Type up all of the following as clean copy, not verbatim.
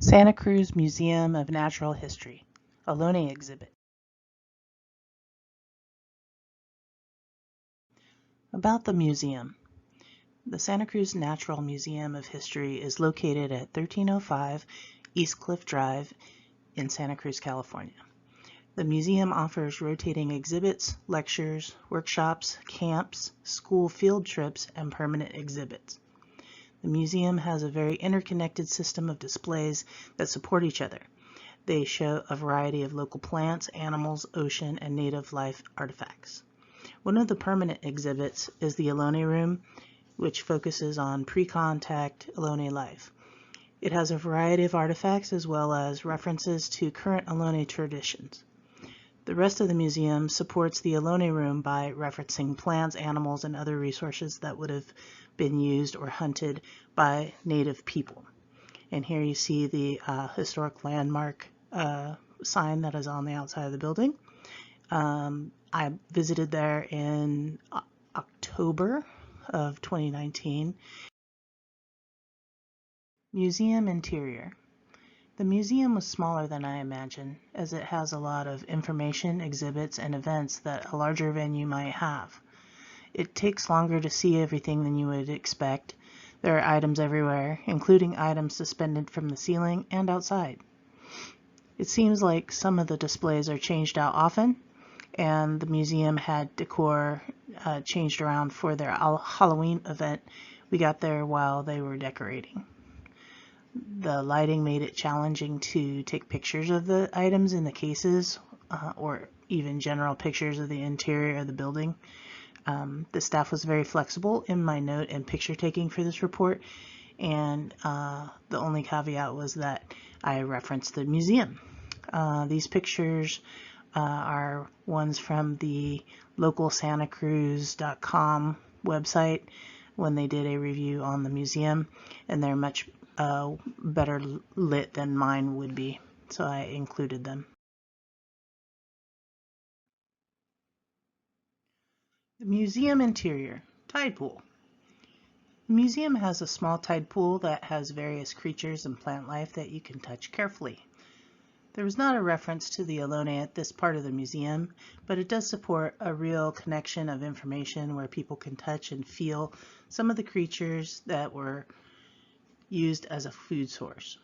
Santa Cruz Museum of Natural History, Ohlone exhibit. About the museum. The Santa Cruz Natural Museum of History is located at 1305 East Cliff Drive in Santa Cruz, California. The museum offers rotating exhibits, lectures, workshops, camps, school field trips, and permanent exhibits. The museum has a very interconnected system of displays that support each other. They show a variety of local plants, animals, ocean, and native life artifacts. One of the permanent exhibits is the Ohlone Room, which focuses on pre-contact Ohlone life. It has a variety of artifacts as well as references to current Ohlone traditions. The rest of the museum supports the Ohlone Room by referencing plants, animals, and other resources that would have been used or hunted by native people. And here you see the historic landmark sign that is on the outside of the building. I visited there in October of 2019. Museum interior. The museum was smaller than I imagined, as it has a lot of information, exhibits, and events that a larger venue might have. It takes longer to see everything than you would expect. There are items everywhere, including items suspended from the ceiling and outside. It seems like some of the displays are changed out often, and the museum had decor changed around for their Halloween event. We got there while they were decorating. The lighting made it challenging to take pictures of the items in the cases or even general pictures of the interior of the building. The staff was very flexible in my note and picture taking for this report, and the only caveat was that I referenced the museum. These pictures are ones from the local santacruz.com website when they did a review on the museum, and they're much better lit than mine would be, so I included them. The museum interior, tide pool. The museum has a small tide pool that has various creatures and plant life that you can touch carefully. There was not a reference to the Ohlone at this part of the museum, but it does support a real connection of information where people can touch and feel some of the creatures that were used as a food source.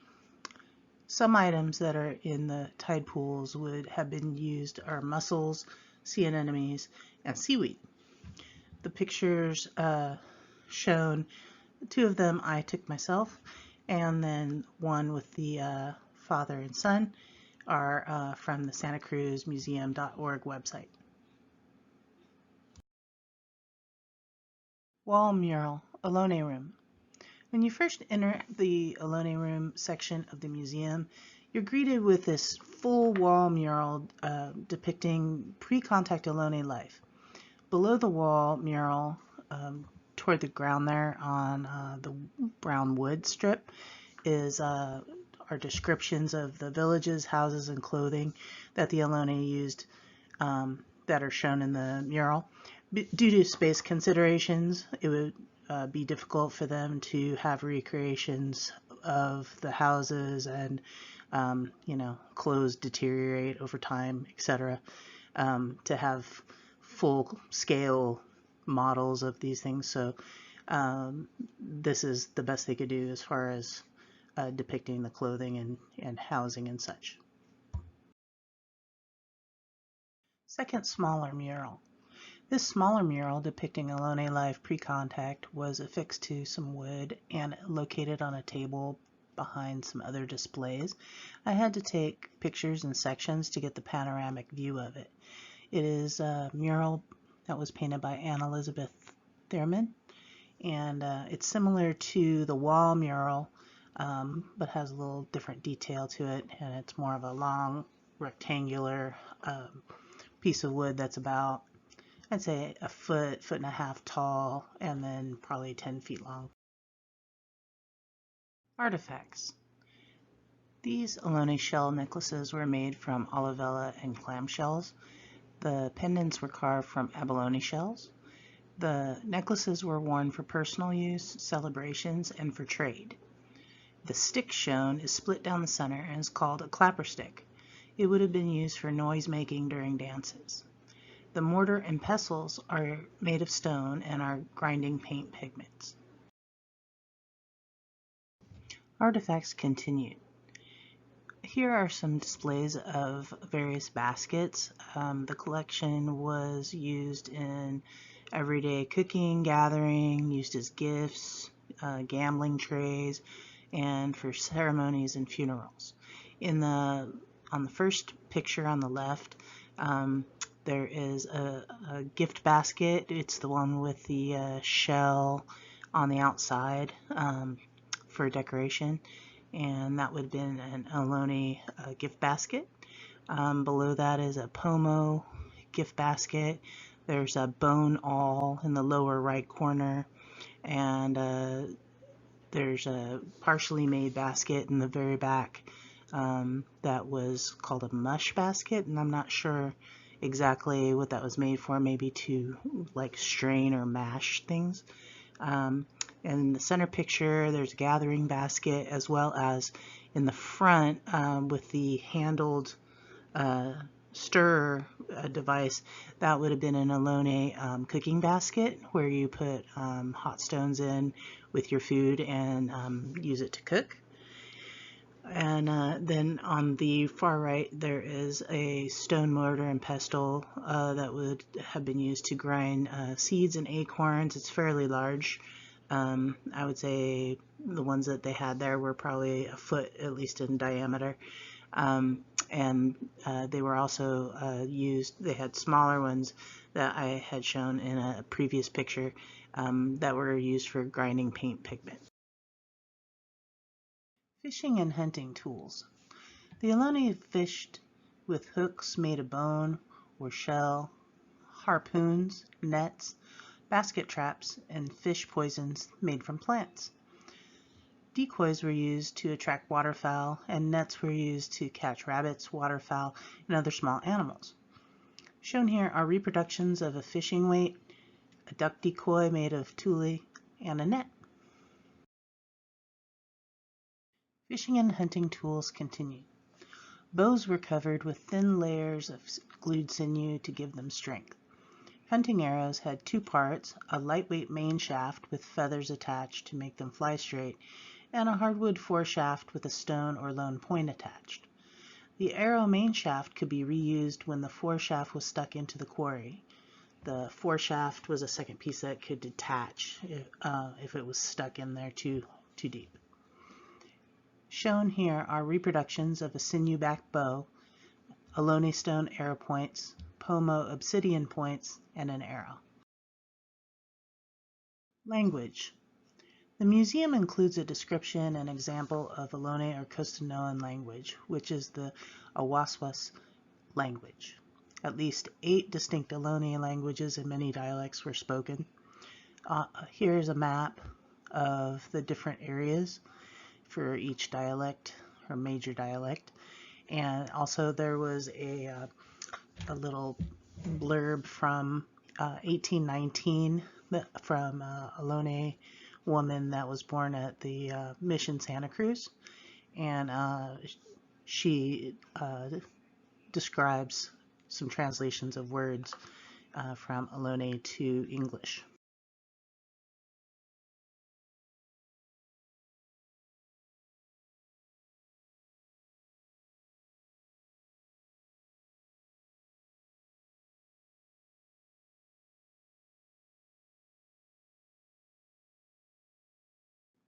Some items that are in the tide pools would have been used are mussels, sea anemones, and seaweed. The pictures shown, two of them I took myself, and then one with the father and son are from the santacruzmuseum.org website. Wall mural, Ohlone Room. When you first enter the Ohlone Room section of the museum, you're greeted with this full wall mural depicting pre-contact Ohlone life. Below the wall mural, toward the ground there on the brown wood strip, are descriptions of the villages, houses, and clothing that the Ohlone used that are shown in the mural. Due to space considerations, it would be difficult for them to have recreations of the houses and clothes deteriorate over time, etc. To have full scale models of these things, so this is the best they could do as far as depicting the clothing and housing and such. Second smaller mural. This smaller mural depicting Ohlone life pre-contact was affixed to some wood and located on a table behind some other displays. I had to take pictures in sections to get the panoramic view of it. It is a mural that was painted by Anne Elizabeth Thurman, and it's similar to the wall mural, but has a little different detail to it, and it's more of a long rectangular piece of wood that's about, I'd say, a foot and a half tall, and then probably 10 feet long. Artifacts. These Ohlone shell necklaces were made from olivella and clam shells. The pendants were carved from abalone shells. The necklaces were worn for personal use, celebrations, and for trade. The stick shown is split down the center and is called a clapper stick. It would have been used for noise making during dances. The mortar and pestles are made of stone and are grinding paint pigments. Artifacts continue. Here are some displays of various baskets. The collection was used in everyday cooking, gathering, used as gifts, gambling trays, and for ceremonies and funerals. On the first picture on the left, there is a gift basket. It's the one with the shell on the outside for decoration, and that would have been an Ohlone gift basket. Below that is a Pomo gift basket. There's a bone awl in the lower right corner, and there's a partially made basket in the very back that was called a mush basket, and I'm not sure exactly what that was made for, maybe to like strain or mash things. And in the center picture, there's a gathering basket, as well as in the front with the handled stir device. That would have been an Ohlone cooking basket where you put hot stones in with your food and use it to cook. And then on the far right, there is a stone mortar and pestle that would have been used to grind seeds and acorns. It's fairly large. I would say the ones that they had there were probably a foot at least in diameter. And they were also used, they had smaller ones that I had shown in a previous picture that were used for grinding paint pigment. Fishing and hunting tools. The Ohlone fished with hooks made of bone or shell, harpoons, nets, basket traps, and fish poisons made from plants. Decoys were used to attract waterfowl, and nets were used to catch rabbits, waterfowl, and other small animals. Shown here are reproductions of a fishing weight, a duck decoy made of tule, and a net. Fishing and hunting tools continue. Bows were covered with thin layers of glued sinew to give them strength. Hunting arrows had two parts, a lightweight main shaft with feathers attached to make them fly straight, and a hardwood foreshaft with a stone or lone point attached. The arrow main shaft could be reused when the foreshaft was stuck into the quarry. The foreshaft was a second piece that could detach if it was stuck in there too deep. Shown here are reproductions of a sinew-backed bow, Ohlone stone arrow points, Pomo obsidian points, and an arrow. Language. The museum includes a description and example of Ohlone or Costanoan language, which is the Awaswas language. At least 8 distinct Ohlone languages and many dialects were spoken. Here's a map of the different areas for each dialect or major dialect, and also there was a little blurb from 1819 from Ohlone woman that was born at the Mission Santa Cruz, and she describes some translations of words from Ohlone to English.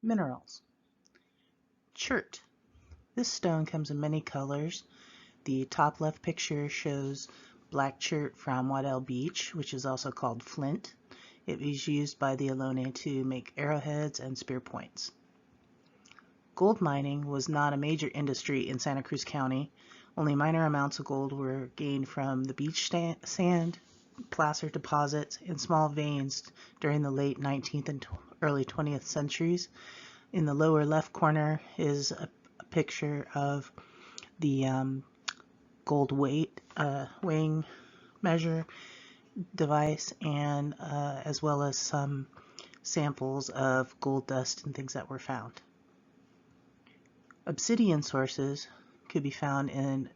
Minerals. Chert. This stone comes in many colors. The top left picture shows black chert from Waddell Beach, which is also called flint. It was used by the Ohlone to make arrowheads and spear points. Gold mining was not a major industry in Santa Cruz County. Only minor amounts of gold were gained from the beach sand, placer deposits, and small veins during the late 19th and early 20th centuries. In the lower left corner is a picture of the gold weighing measure device, and as well as some samples of gold dust and things that were found. Obsidian sources could be found in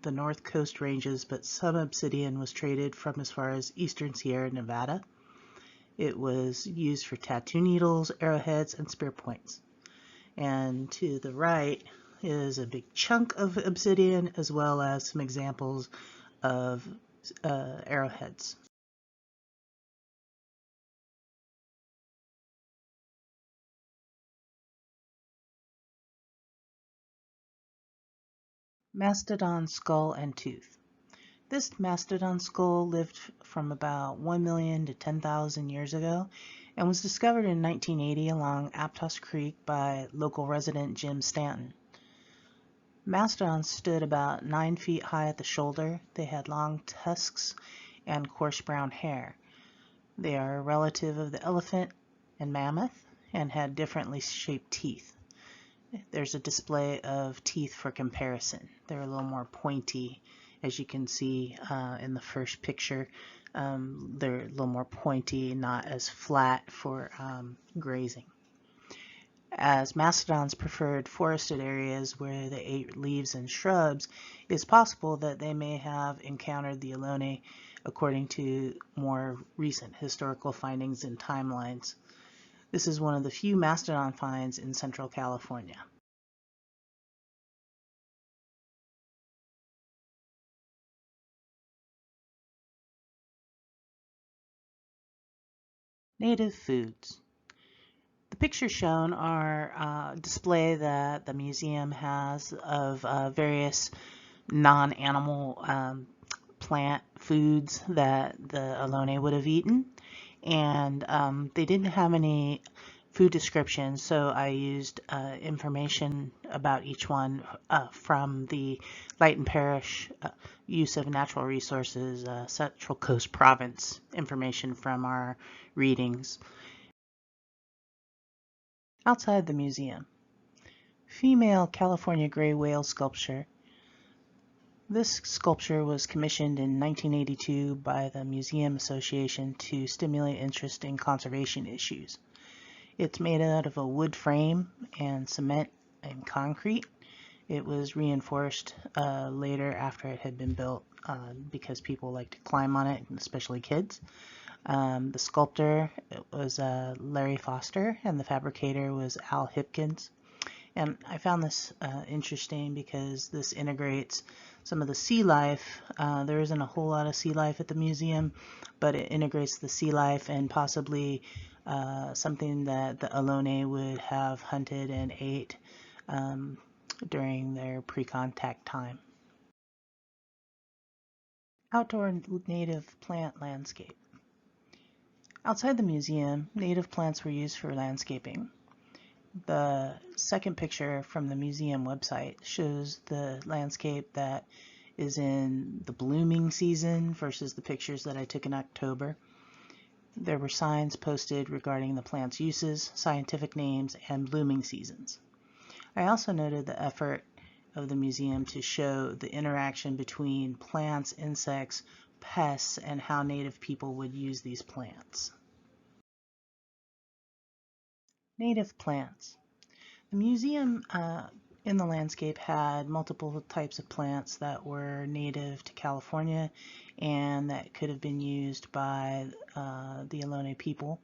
the North Coast ranges, but some obsidian was traded from as far as eastern Sierra Nevada. It was used for tattoo needles, arrowheads, and spear points. And to the right is a big chunk of obsidian, as well as some examples of arrowheads. Mastodon skull and tooth. This mastodon skull lived from about 1 million to 10,000 years ago and was discovered in 1980 along Aptos Creek by local resident Jim Stanton. Mastodons stood about 9 feet high at the shoulder. They had long tusks and coarse brown hair. They are a relative of the elephant and mammoth and had differently shaped teeth. There's a display of teeth for comparison. They're a little more pointy, as you can see in the first picture. They're a little more pointy, not as flat for grazing. As mastodons preferred forested areas where they ate leaves and shrubs, it's possible that they may have encountered the Ohlone according to more recent historical findings and timelines. This is one of the few mastodon finds in Central California. Native foods. The pictures shown are a display that the museum has of various non-animal plant foods that the Ohlone would have eaten. And they didn't have any food descriptions, so I used information about each one from the Lighton Parish use of natural resources Central Coast Province information from our readings. Outside the museum, female California gray whale sculpture. This sculpture was commissioned in 1982 by the Museum Association to stimulate interest in conservation issues. It's made out of a wood frame and cement and concrete. It was reinforced later after it had been built because people like to climb on it, especially kids. The sculptor was Larry Foster, and the fabricator was Al Hipkins. And I found this interesting because this integrates some of the sea life. There isn't a whole lot of sea life at the museum, but it integrates the sea life and possibly something that the Ohlone would have hunted and ate during their pre-contact time. Outdoor native plant landscape. Outside the museum, native plants were used for landscaping. The second picture from the museum website shows the landscape that is in the blooming season versus the pictures that I took in October. There were signs posted regarding the plant's uses, scientific names, and blooming seasons. I also noted the effort of the museum to show the interaction between plants, insects, pests, and how native people would use these plants. Native plants. The museum in the landscape had multiple types of plants that were native to California and that could have been used by the Ohlone people.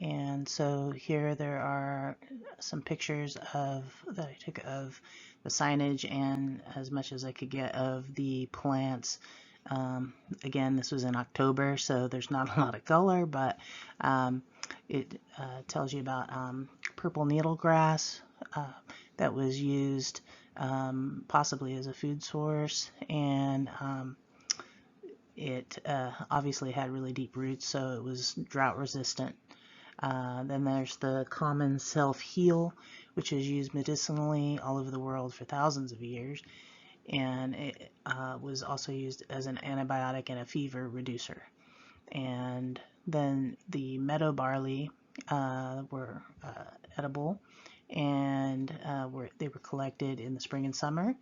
And so here there are some pictures that I took of the signage and as much as I could get of the plants. Again, this was in October, so there's not a lot of color, but it tells you about purple needlegrass that was used possibly as a food source, and it obviously had really deep roots, so it was drought resistant. Then there's the common self-heal, which is used medicinally all over the world for thousands of years, and it was also used as an antibiotic and a fever reducer. And then the meadow barley were edible, and they were collected in the spring and summer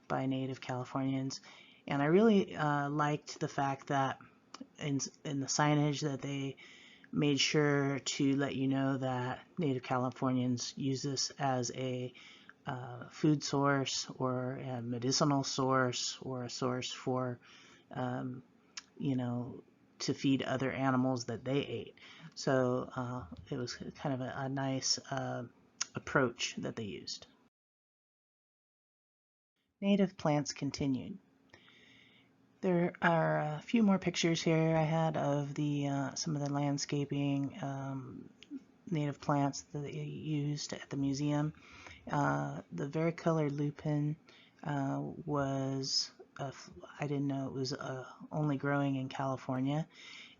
by native Californians. And I really liked the fact that in the signage that they made sure to let you know that native Californians use this as a food source or a medicinal source or a source for, um, you know, to feed other animals that they ate. So it was kind of a nice approach that they used. Native plants continued. There are a few more pictures here I had of the some of the landscaping native plants that they used at the museum. The varicolored lupin was, I didn't know it was only growing in California,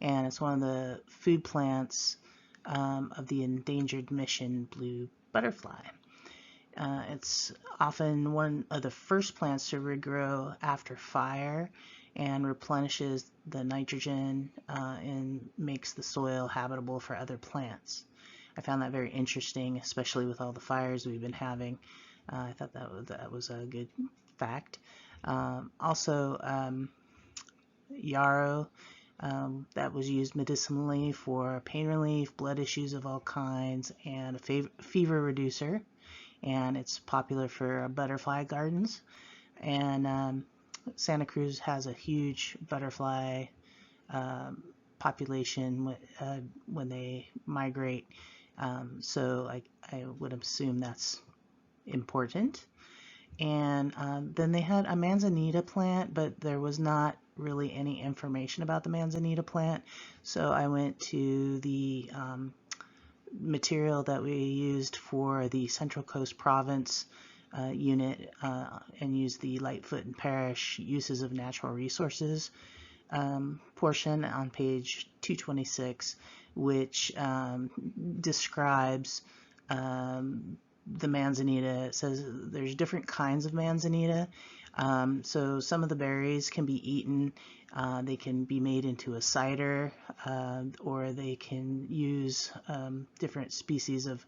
and it's one of the food plants of the endangered mission blue butterfly. It's often one of the first plants to regrow after fire and replenishes the nitrogen and makes the soil habitable for other plants. I found that very interesting, especially with all the fires we've been having. I thought that was a good fact. Also, yarrow, that was used medicinally for pain relief, blood issues of all kinds, and a fever reducer. And it's popular for butterfly gardens. And Santa Cruz has a huge butterfly population when they migrate. So I would assume that's important. And then they had a manzanita plant, but there was not really any information about the manzanita plant. So I went to the material that we used for the Central Coast Province unit and used the Lightfoot and Parrish Uses of Natural Resources portion on page 226, which describes the manzanita. It says there's different kinds of manzanita. So some of the berries can be eaten. They can be made into a cider, or they can use different species of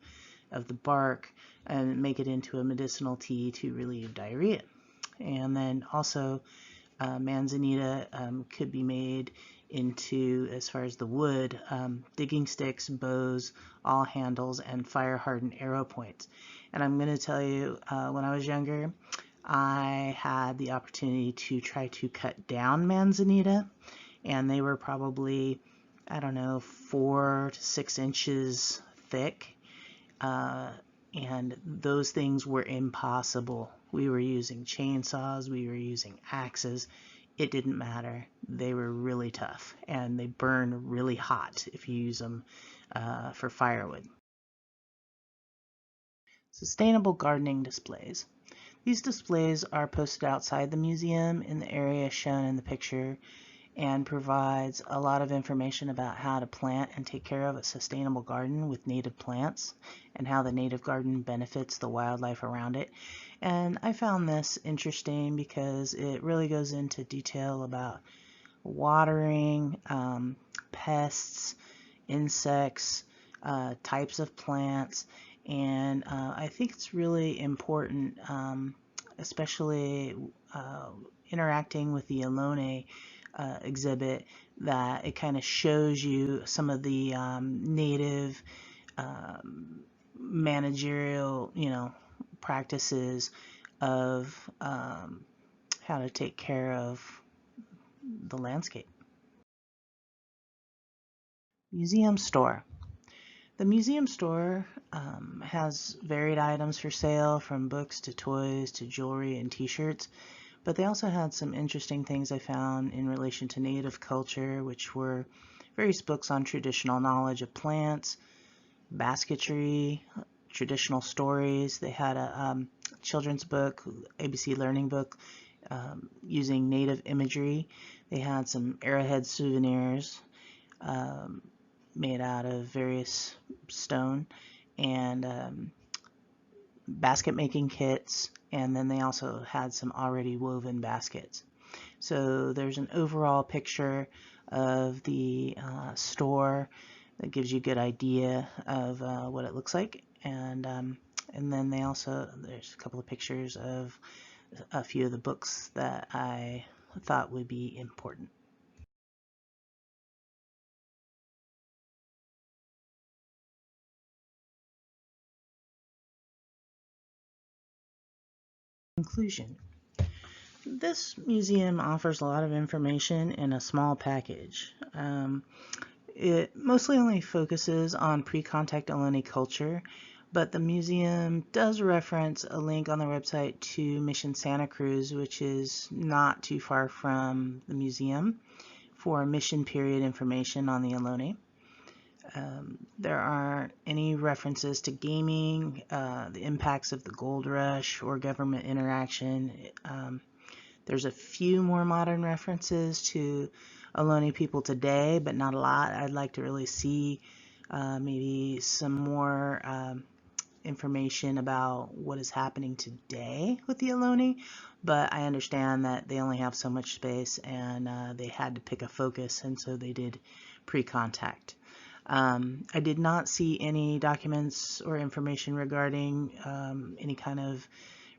the bark and make it into a medicinal tea to relieve diarrhea. And then also manzanita could be made into, as far as the wood, digging sticks, bows, awl handles, and fire-hardened arrow points. And I'm going to tell you, when I was younger, I had the opportunity to try to cut down manzanita, and they were probably, I don't know, 4 to 6 inches thick. And those things were impossible. We were using chainsaws, we were using axes. It didn't matter. They were really tough, and they burn really hot if you use them for firewood. Sustainable gardening displays. These displays are posted outside the museum in the area shown in the picture, and provides a lot of information about how to plant and take care of a sustainable garden with native plants and how the native garden benefits the wildlife around it. And I found this interesting because it really goes into detail about watering, pests, insects, types of plants, and I think it's really important, especially interacting with the Ohlone exhibit, that it kind of shows you some of the native managerial, practices of how to take care of the landscape. Museum store. The museum store has varied items for sale, from books to toys to jewelry and t-shirts. But they also had some interesting things I found in relation to native culture, which were various books on traditional knowledge of plants, basketry, traditional stories. They had a children's book, ABC Learning book, using native imagery. They had some arrowhead souvenirs made out of various stone, and basket making kits, and then they also had some already woven baskets. So there's an overall picture of the store that gives you a good idea of what it looks like, and then there's a couple of pictures of a few of the books that I thought would be important. Conclusion. This museum offers a lot of information in a small package. It mostly only focuses on pre-contact Ohlone culture, but the museum does reference a link on the website to Mission Santa Cruz, which is not too far from the museum, for mission period information on the Ohlone. There aren't any references to gaming, the impacts of the gold rush, or government interaction. There's a few more modern references to Ohlone people today, but not a lot. I'd like to really see maybe some more information about what is happening today with the Ohlone, but I understand that they only have so much space and they had to pick a focus, and so they did pre-contact. I did not see any documents or information regarding any kind of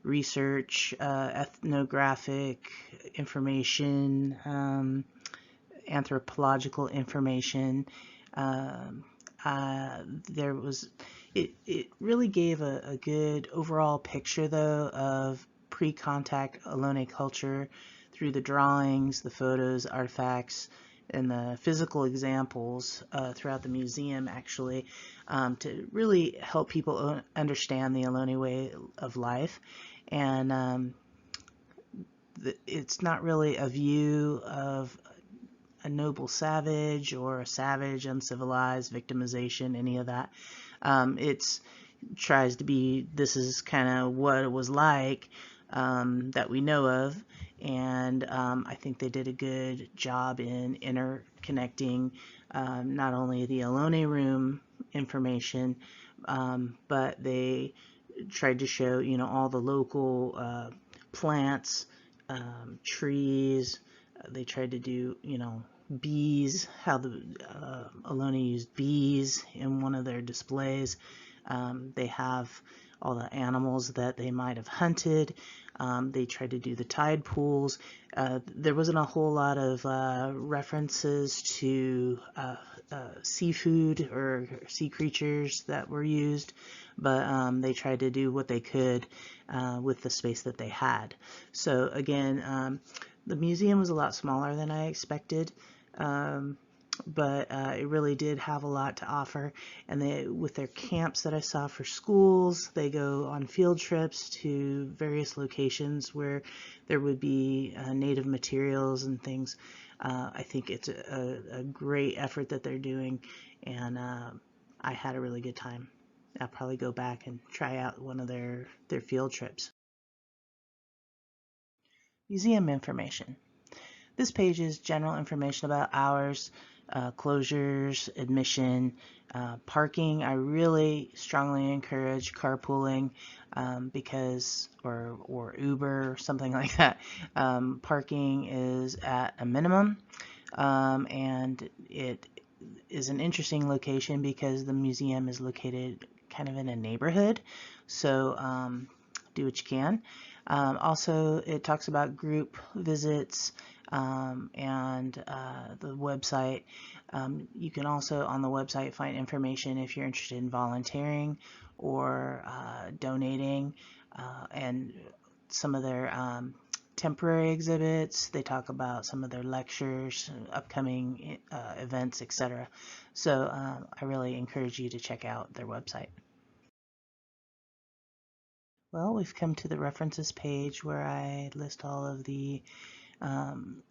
research, ethnographic information, anthropological information. There was, it really gave a good overall picture though of pre-contact Ohlone culture through the drawings, the photos, artifacts, and the physical examples throughout the museum, actually, to really help people understand the Ohlone way of life. And it's not really a view of a noble savage or a savage, uncivilized, victimization, any of that. It's tries to be, this is kind of what it was like that we know of, and I think they did a good job in interconnecting not only the Ohlone room information, but they tried to show, you know, all the local plants, trees. They tried to do, you know, bees, how the Ohlone used bees in one of their displays. They have all the animals that they might have hunted. They tried to do the tide pools. There wasn't a whole lot of references to seafood or sea creatures that were used, but they tried to do what they could with the space that they had. So again, the museum was a lot smaller than I expected. But it really did have a lot to offer, and they, with their camps that I saw for schools, they go on field trips to various locations where there would be native materials and things. I think it's a great effort that they're doing, and I had a really good time. I'll probably go back and try out one of their field trips. Museum information. This page is general information about hours, closures, admission, parking. I really strongly encourage carpooling because, or Uber, something like that. Parking is at a minimum, and it is an interesting location because the museum is located kind of in a neighborhood. So do what you can. Also, it talks about group visits and the website. You can also on the website find information if you're interested in volunteering or donating, and some of their temporary exhibits. They talk about some of their lectures, upcoming events, etc. So I really encourage you to check out their website. Well, we've come to the references page where I list all of the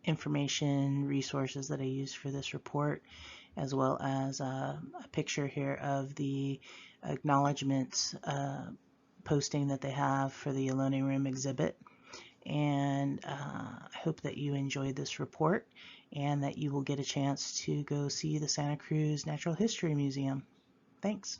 information, resources that I used for this report, as well as a picture here of the acknowledgments posting that they have for the Ohlone Room exhibit. And I hope that you enjoyed this report and that you will get a chance to go see the Santa Cruz Natural History Museum. Thanks.